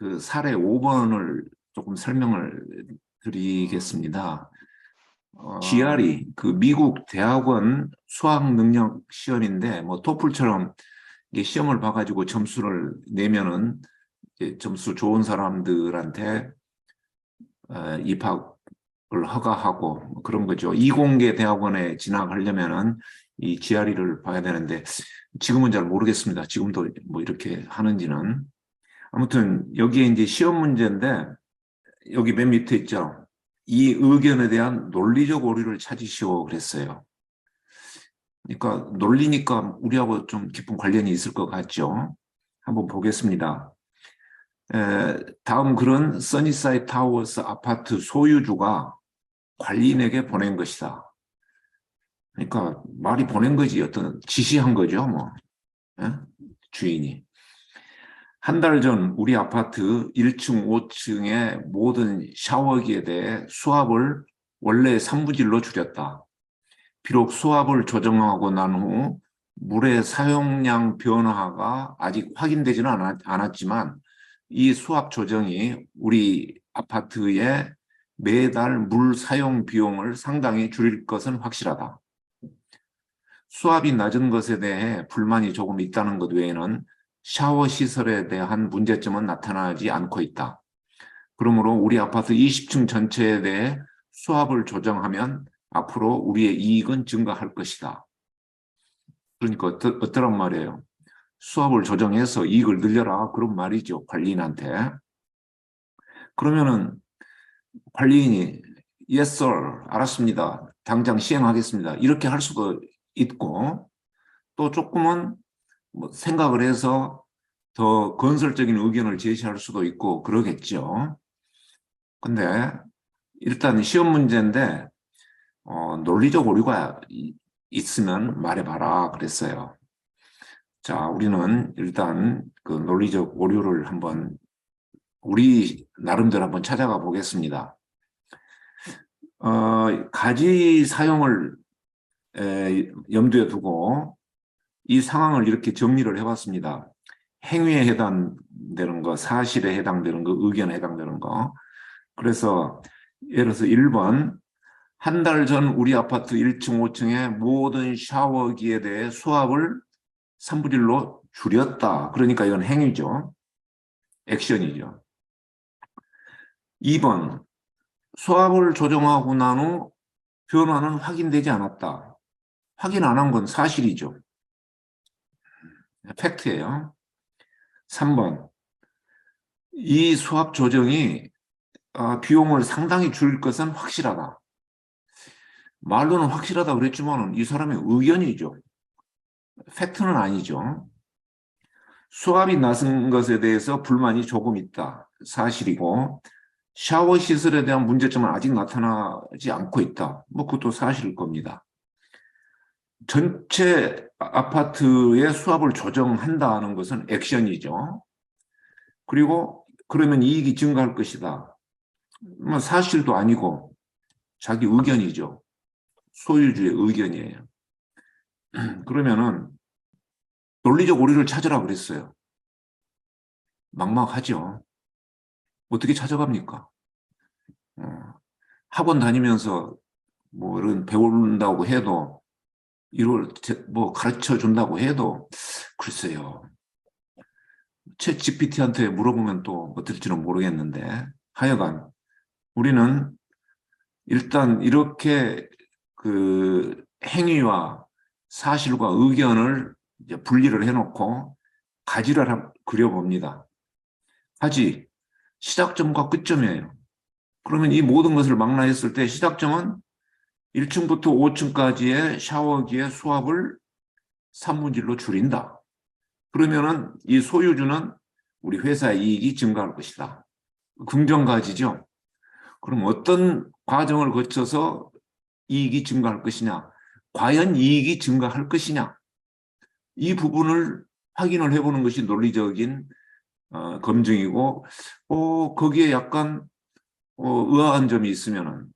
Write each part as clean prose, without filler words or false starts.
그 사례 5번을 조금 설명을 드리겠습니다. GRE, 그 미국 대학원 수학 능력 시험인데, 뭐 토플처럼 이게 시험을 봐가지고 점수를 내면은 점수 좋은 사람들한테 입학을 허가하고 뭐 그런 거죠. 이공계 대학원에 진학하려면은 이 GRE를 봐야 되는데 지금은 잘 모르겠습니다. 지금도 뭐 이렇게 하는지는. 아무튼 여기에 이제 시험 문제인데 여기 맨 밑에 있죠. 이 의견에 대한 논리적 오류를 찾으시오 그랬어요. 그러니까 논리니까 우리하고 좀 깊은 관련이 있을 것 같죠. 한번 보겠습니다. 다음 글은 써니사이드 타워스 아파트 소유주가 관리인에게 보낸 것이다. 그러니까 말이 보낸 거지, 어떤 지시한 거죠, 뭐. 주인이. 한 달 전 우리 아파트 1층, 5층의 모든 샤워기에 대해 수압을 원래 3부질로 줄였다. 비록 수압을 조정하고 난 후 물의 사용량 변화가 아직 확인되지는 않았지만 이 수압 조정이 우리 아파트의 매달 물 사용 비용을 상당히 줄일 것은 확실하다. 수압이 낮은 것에 대해 불만이 조금 있다는 것 외에는 샤워 시설에 대한 문제점은 나타나지 않고 있다. 그러므로 우리 아파트 20층 전체에 대해 수압을 조정하면 앞으로 우리의 이익은 증가할 것이다. 그러니까 어떠란 말이에요? 수압을 조정해서 이익을 늘려라. 그런 말이죠. 관리인한테. 그러면은 관리인이 Yes, sir. 알았습니다. 당장 시행하겠습니다. 이렇게 할 수도 있고 또 조금은 뭐 생각을 해서 더 건설적인 의견을 제시할 수도 있고 그러겠죠. 근데 일단 시험 문제인데 논리적 오류가 있으면 말해봐라 그랬어요. 자, 우리는 일단 그 논리적 오류를 한번 우리 나름대로 한번 찾아가 보겠습니다. 가지 사용을 염두에 두고 이 상황을 이렇게 정리를 해봤습니다. 행위에 해당되는 거, 사실에 해당되는 거, 의견에 해당되는 거. 그래서 예를 들어서 1번, 한 달 전 우리 아파트 1층, 5층의 모든 샤워기에 대해 수압을 3분의 1로 줄였다. 그러니까 이건 행위죠. 액션이죠. 2번, 수압을 조정하고 난 후 변화는 확인되지 않았다. 확인 안 한 건 사실이죠. 팩트예요. 3번, 이 수압 조정이 비용을 상당히 줄일 것은 확실하다. 말로는 확실하다 그랬지만 이 사람의 의견이죠. 팩트는 아니죠. 수압이 낮은 것에 대해서 불만이 조금 있다. 사실이고 샤워 시설에 대한 문제점은 아직 나타나지 않고 있다. 뭐 그것도 사실일 겁니다. 전체 아파트의 수압을 조정한다는 것은 액션이죠. 그리고 그러면 이익이 증가할 것이다. 뭐 사실도 아니고 자기 의견이죠. 소유주의 의견이에요. 그러면은 논리적 오류를 찾으라 그랬어요. 막막하죠. 어떻게 찾아갑니까? 학원 다니면서 뭐 이런 배운다고 해도 이걸 뭐 가르쳐 준다고 해도 글쎄요. 챗 GPT한테 물어보면 또 어떨지는 모르겠는데 하여간 우리는 일단 이렇게 그 행위와 사실과 의견을 이제 분리를 해놓고 가지를 그려봅니다. 가지, 시작점과 끝점이에요. 그러면 이 모든 것을 망라했을 때 시작점은 1층부터 5층까지의 샤워기의 수압을 3분의 1로 줄인다. 그러면은 이 소유주는 우리 회사의 이익이 증가할 것이다. 긍정가지죠. 그럼 어떤 과정을 거쳐서 이익이 증가할 것이냐? 과연 이익이 증가할 것이냐? 이 부분을 확인을 해보는 것이 논리적인 검증이고 거기에 약간 의아한 점이 있으면은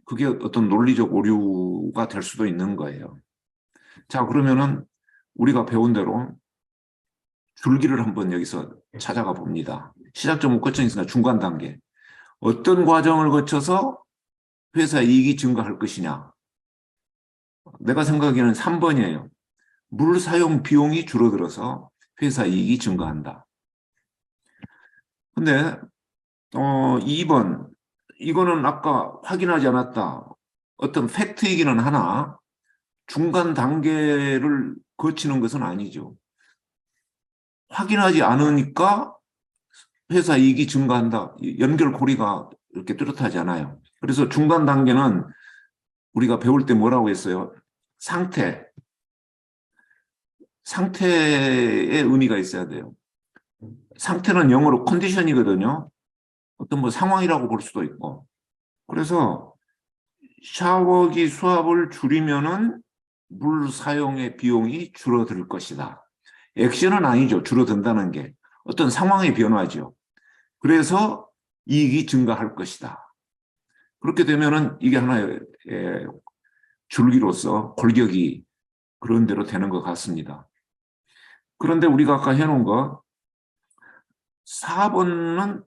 그게 어떤 논리적 오류가 될 수도 있는 거예요. 자, 그러면은 우리가 배운 대로 줄기를 한번 여기서 찾아가 봅니다. 시작점 목표점이 있으니까 중간 단계. 어떤 과정을 거쳐서 회사 이익이 증가할 것이냐. 내가 생각하기에는 3번이에요. 물 사용 비용이 줄어들어서 회사 이익이 증가한다. 근데 2번 이거는 아까 확인하지 않았다. 어떤 팩트이기는 하나 중간 단계를 거치는 것은 아니죠. 확인하지 않으니까 회사 이익이 증가한다. 연결고리가 이렇게 뚜렷하지 않아요. 그래서 중간 단계는 우리가 배울 때 뭐라고 했어요? 상태의 의미가 있어야 돼요. 상태는 영어로 컨디션이거든요. 어떤 뭐 상황이라고 볼 수도 있고. 그래서 샤워기 수압을 줄이면은 물 사용의 비용이 줄어들 것이다. 액션은 아니죠. 줄어든다는 게. 어떤 상황의 변화죠. 그래서 이익이 증가할 것이다. 그렇게 되면은 이게 하나의 줄기로서 골격이 그런 대로 되는 것 같습니다. 그런데 우리가 아까 해놓은 거 4번은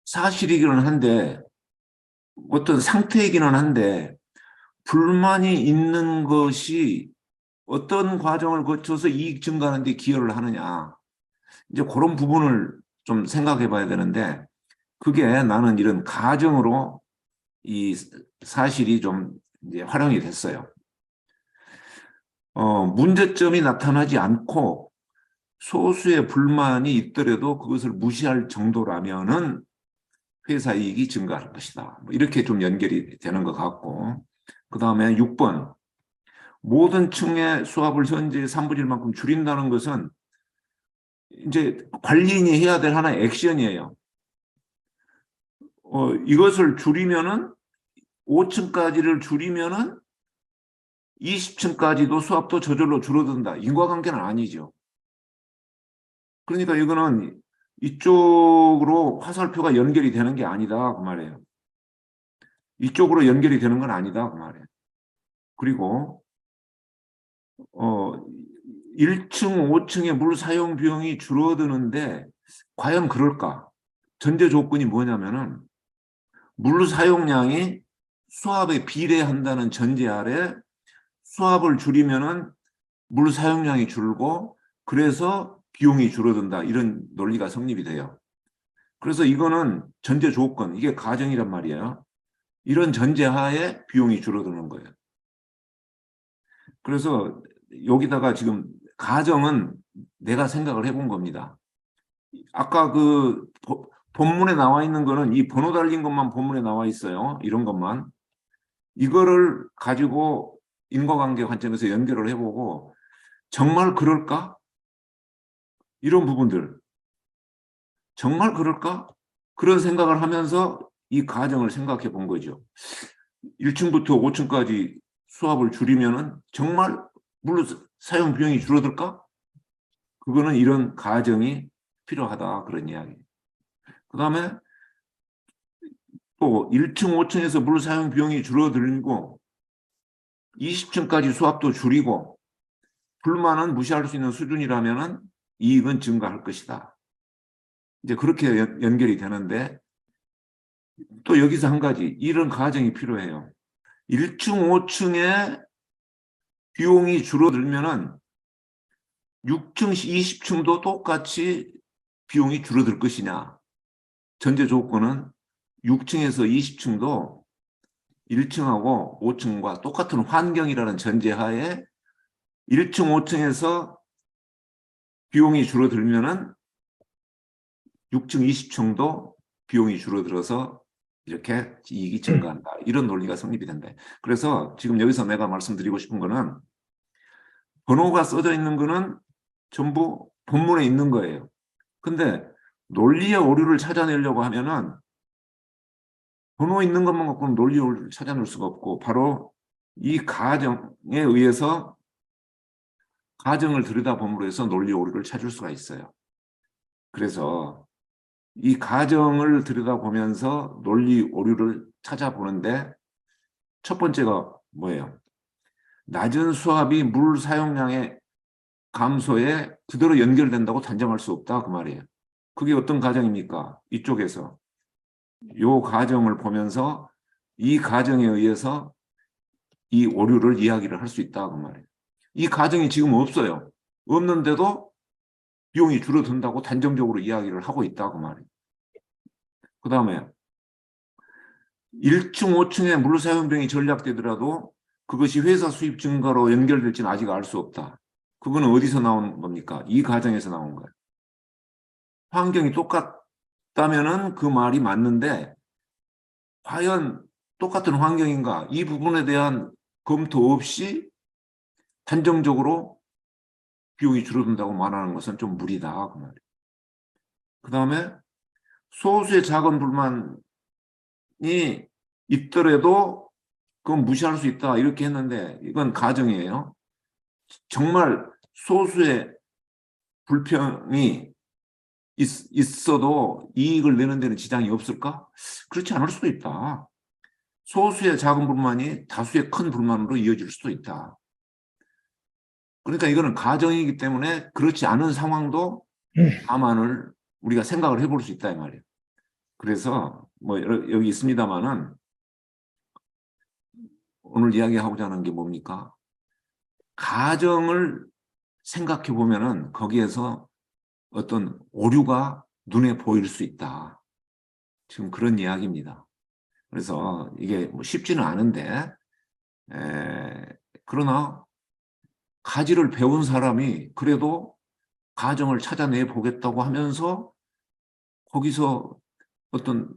사실이기는 한데 어떤 상태이기는 한데 불만이 있는 것이 어떤 과정을 거쳐서 이익 증가하는 데 기여를 하느냐. 이제 그런 부분을 좀 생각해 봐야 되는데 그게 나는 이런 가정으로 이 사실이 좀 이제 활용이 됐어요. 문제점이 나타나지 않고 소수의 불만이 있더라도 그것을 무시할 정도라면은 회사 이익이 증가할 것이다. 이렇게 좀 연결이 되는 것 같고, 그 다음에 6번. 모든 층의 수압을 현재 3분의 1만큼 줄인다는 것은 이제 관리인이 해야 될 하나의 액션이에요. 이것을 줄이면은 5층까지를 줄이면은 20층까지도 수압도 저절로 줄어든다. 인과관계는 아니죠. 그러니까 이거는 이쪽으로 화살표가 연결이 되는 게 아니다 그 말이에요. 이쪽으로 연결이 되는 건 아니다 그 말이에요. 그리고 1층, 5층의 물 사용 비용이 줄어드는데 과연 그럴까? 전제 조건이 뭐냐면은 물 사용량이 수압에 비례한다는 전제 아래 수압을 줄이면은 물 사용량이 줄고 그래서 비용이 줄어든다. 이런 논리가 성립이 돼요. 그래서 이거는 전제 조건, 이게 가정이란 말이에요. 이런 전제하에 비용이 줄어드는 거예요. 그래서 여기다가 지금 가정은 내가 생각을 해본 겁니다. 아까 그 본문에 나와 있는 거는 이 번호 달린 것만 본문에 나와 있어요. 이런 것만. 이거를 가지고 인과관계 관점에서 연결을 해보고 정말 그럴까? 이런 부분들. 정말 그럴까? 그런 생각을 하면서 이 가정을 생각해 본 거죠. 1층부터 5층까지 수압을 줄이면은 정말 물 사용 비용이 줄어들까? 그거는 이런 가정이 필요하다. 그런 이야기. 그 다음에 또 1층, 5층에서 물 사용 비용이 줄어들고 20층까지 수압도 줄이고 불만은 무시할 수 있는 수준이라면 이익은 증가할 것이다. 이제 그렇게 연결이 되는데 또 여기서 한 가지 이런 가정이 필요해요. 1층, 5층에 비용이 줄어들면은 6층, 20층도 똑같이 비용이 줄어들 것이냐. 전제 조건은 6층에서 20층도 1층하고 5층과 똑같은 환경이라는 전제하에 1층, 5층에서 비용이 줄어들면은 6층, 20층도 비용이 줄어들어서 이렇게 이익이 증가한다. 이런 논리가 성립이 된다. 그래서 지금 여기서 내가 말씀드리고 싶은 거는 번호가 써져 있는 거는 전부 본문에 있는 거예요. 근데 논리의 오류를 찾아내려고 하면은 번호 있는 것만 갖고는 논리의 오류를 찾아낼 수가 없고 바로 이 가정에 의해서 가정을 들여다봄으로 해서 논리 오류를 찾을 수가 있어요. 그래서 이 가정을 들여다보면서 논리 오류를 찾아보는데 첫 번째가 뭐예요? 낮은 수압이 물 사용량의 감소에 그대로 연결된다고 단정할 수 없다 그 말이에요. 그게 어떤 가정입니까? 이쪽에서 요 가정을 보면서 이 가정에 의해서 이 오류를 이야기를 할 수 있다 그 말이에요. 이 가정이 지금 없어요. 없는데도 비용이 줄어든다고 단정적으로 이야기를 하고 있다 그 말이에요. 그 다음에 1층, 5층에 물사용병이 전락되더라도 그것이 회사 수입 증가로 연결될지는 아직 알 수 없다. 그거는 어디서 나온 겁니까? 이 가정에서 나온 거예요. 환경이 똑같다면은 그 말이 맞는데 과연 똑같은 환경인가? 이 부분에 대한 검토 없이 단정적으로 비용이 줄어든다고 말하는 것은 좀 무리다. 그 말이에요. 그 다음에 소수의 작은 불만이 있더라도 그건 무시할 수 있다. 이렇게 했는데 이건 가정이에요. 정말 소수의 불평이 있어도 이익을 내는 데는 지장이 없을까? 그렇지 않을 수도 있다. 소수의 작은 불만이 다수의 큰 불만으로 이어질 수도 있다. 그러니까 이거는 가정이기 때문에 그렇지 않은 상황도 다만을 우리가 생각을 해볼 수 있다 이 말이에요. 그래서 뭐 여기 있습니다만은 오늘 이야기하고자 하는 게 뭡니까? 가정을 생각해 보면은 거기에서 어떤 오류가 눈에 보일 수 있다. 지금 그런 이야기입니다. 그래서 이게 뭐 쉽지는 않은데 그러나 가지를 배운 사람이 그래도 가정을 찾아내 보겠다고 하면서 거기서 어떤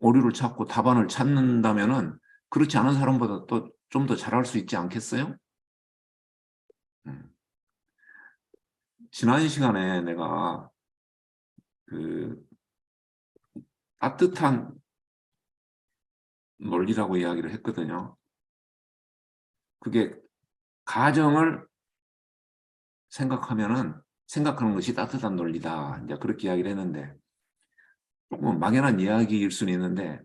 오류를 찾고 답안을 찾는다면은 그렇지 않은 사람보다 또 좀 더 잘할 수 있지 않겠어요? 지난 시간에 내가 그 따뜻한 논리라고 이야기를 했거든요. 그게 가정을 생각하는 것이 따뜻한 논리다. 이제 그렇게 이야기를 했는데 조금 막연한 이야기일 수는 있는데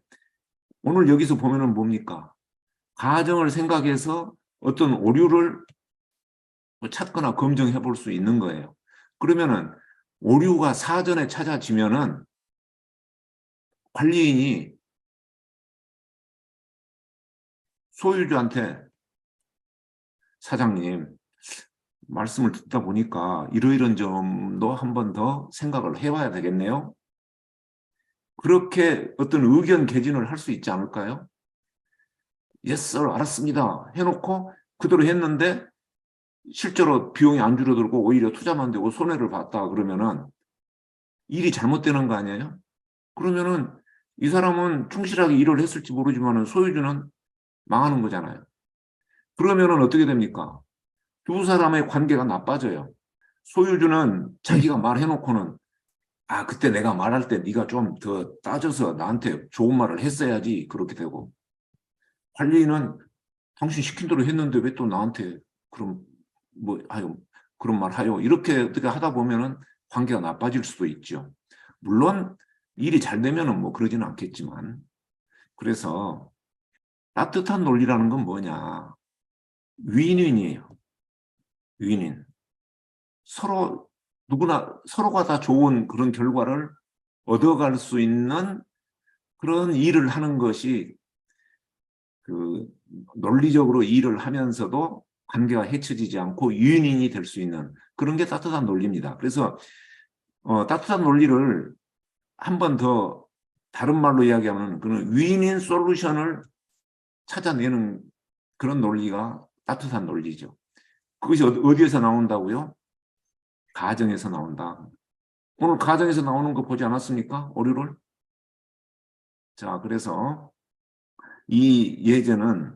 오늘 여기서 보면은 뭡니까? 가정을 생각해서 어떤 오류를 찾거나 검증해 볼 수 있는 거예요. 그러면은 오류가 사전에 찾아지면은 관리인이 소유주한테 사장님 말씀을 듣다 보니까 이러이런 점도 한 번 더 생각을 해봐야 되겠네요. 그렇게 어떤 의견 개진을 할 수 있지 않을까요? Yes, sir, 알았습니다. 해놓고 그대로 했는데 실제로 비용이 안 줄어들고 오히려 투자만 되고 손해를 봤다 그러면은 일이 잘못되는 거 아니에요? 그러면은 이 사람은 충실하게 일을 했을지 모르지만은 소유주는 망하는 거잖아요. 그러면은 어떻게 됩니까? 두 사람의 관계가 나빠져요. 소유주는 자기가 말해놓고는 아 그때 내가 말할 때 네가 좀 더 따져서 나한테 좋은 말을 했어야지 그렇게 되고 관리인은 당신 시킨 대로 했는데 왜 또 나한테 그럼 뭐 하요 그런 말 하요 이렇게 어떻게 하다 보면은 관계가 나빠질 수도 있죠. 물론 일이 잘 되면은 뭐 그러지는 않겠지만 그래서 따뜻한 논리라는 건 뭐냐 윈윈이에요. 윈윈 서로 누구나 서로가 다 좋은 그런 결과를 얻어갈 수 있는 그런 일을 하는 것이 그 논리적으로 일을 하면서도 관계가 해쳐지지 않고 윈윈이 될 수 있는 그런 게 따뜻한 논리입니다. 그래서 따뜻한 논리를 한 번 더 다른 말로 이야기하면 그런 윈윈 솔루션을 찾아내는 그런 논리가 따뜻한 논리죠. 그것이 어디에서 나온다고요? 가정에서 나온다. 오늘 가정에서 나오는 거 보지 않았습니까? 오류를. 자, 그래서 이 예제는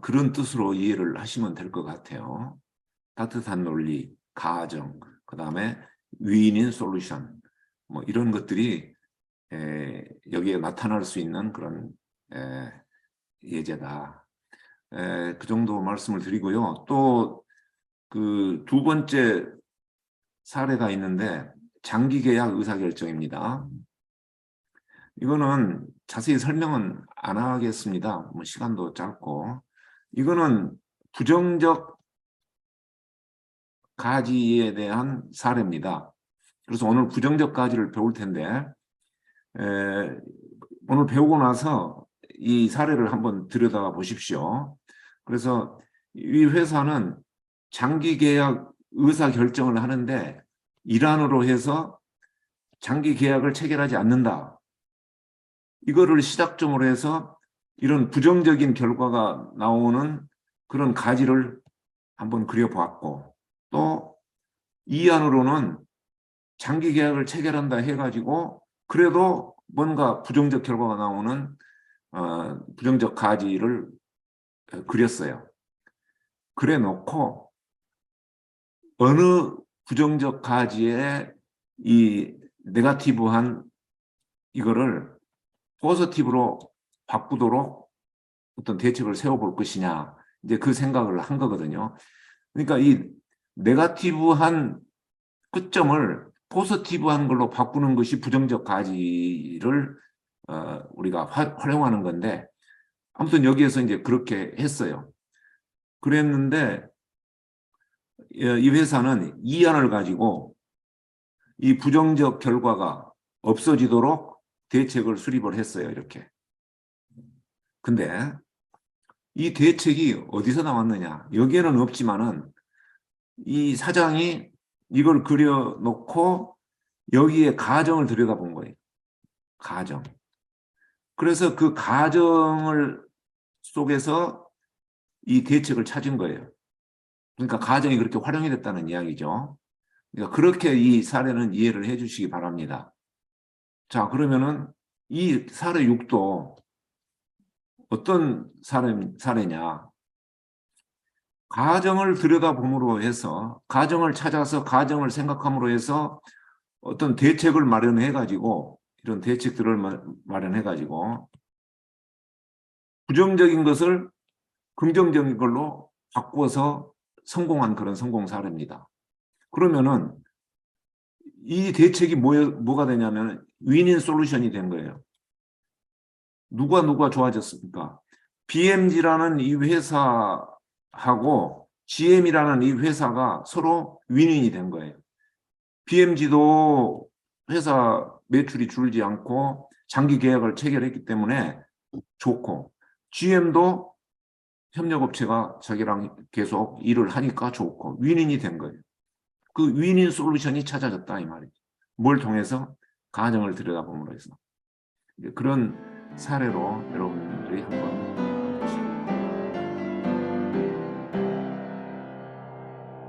그런 뜻으로 이해를 하시면 될 것 같아요. 따뜻한 논리, 가정, 그 다음에 윈윈 솔루션, 뭐 이런 것들이 여기에 나타날 수 있는 그런 예제다. 그 정도 말씀을 드리고요. 또 그 두 번째 사례가 있는데 장기 계약 의사결정입니다. 이거는 자세히 설명은 안 하겠습니다. 뭐 시간도 짧고 이거는 부정적 가지에 대한 사례입니다. 그래서 오늘 부정적 가지를 배울 텐데 오늘 배우고 나서 이 사례를 한번 들여다 보십시오. 그래서 이 회사는 장기 계약 의사 결정을 하는데 일환으로 해서 장기 계약을 체결하지 않는다. 이거를 시작점으로 해서 이런 부정적인 결과가 나오는 그런 가지를 한번 그려보았고, 또 이안으로는 장기 계약을 체결한다 해가지고 그래도 뭔가 부정적 결과가 나오는 부정적 가지를 그렸어요. 그래 놓고 어느 부정적 가지에 이 네거티브한 이거를 포지티브로 바꾸도록 어떤 대책을 세워볼 것이냐, 이제 그 생각을 한 거거든요. 그러니까 이 네거티브한 끝점을 포지티브한 걸로 바꾸는 것이 부정적 가지를 우리가 활용하는 건데, 아무튼 여기에서 이제 그렇게 했어요. 그랬는데 이 회사는 이안을 가지고 이 부정적 결과가 없어지도록 대책을 수립을 했어요. 이렇게. 근데 이 대책이 어디서 나왔느냐? 여기에는 없지만은 이 사장이 이걸 그려놓고 여기에 가정을 들여다본 거예요. 가정. 그래서 그 가정을 속에서 이 대책을 찾은 거예요. 그러니까 가정이 그렇게 활용이 됐다는 이야기죠. 그러니까 그렇게 이 사례는 이해를 해 주시기 바랍니다. 자, 그러면은 이 사례 6도 어떤 사례냐? 가정을 들여다봄으로 해서, 가정을 찾아서 가정을 생각함으로 해서 어떤 대책을 마련해가지고, 이런 대책들을 마련해가지고 부정적인 것을 긍정적인 걸로 바꾸어서 성공한 그런 성공 사례입니다. 그러면은 이 대책이 뭐가 되냐면 윈윈 솔루션이 된 거예요. 누가 좋아졌습니까? BMG라는 이 회사하고 GM이라는 이 회사가 서로 윈윈이 된 거예요. BMG도 회사 매출이 줄지 않고 장기 계약을 체결했기 때문에 좋고, GM도 협력업체가 자기랑 계속 일을 하니까 좋고, 윈윈이 된 거예요. 그 윈윈 솔루션이 찾아졌다 이 말이죠. 뭘 통해서? 가정을 들여다봄으로 해서. 그런 사례로 여러분들이 한번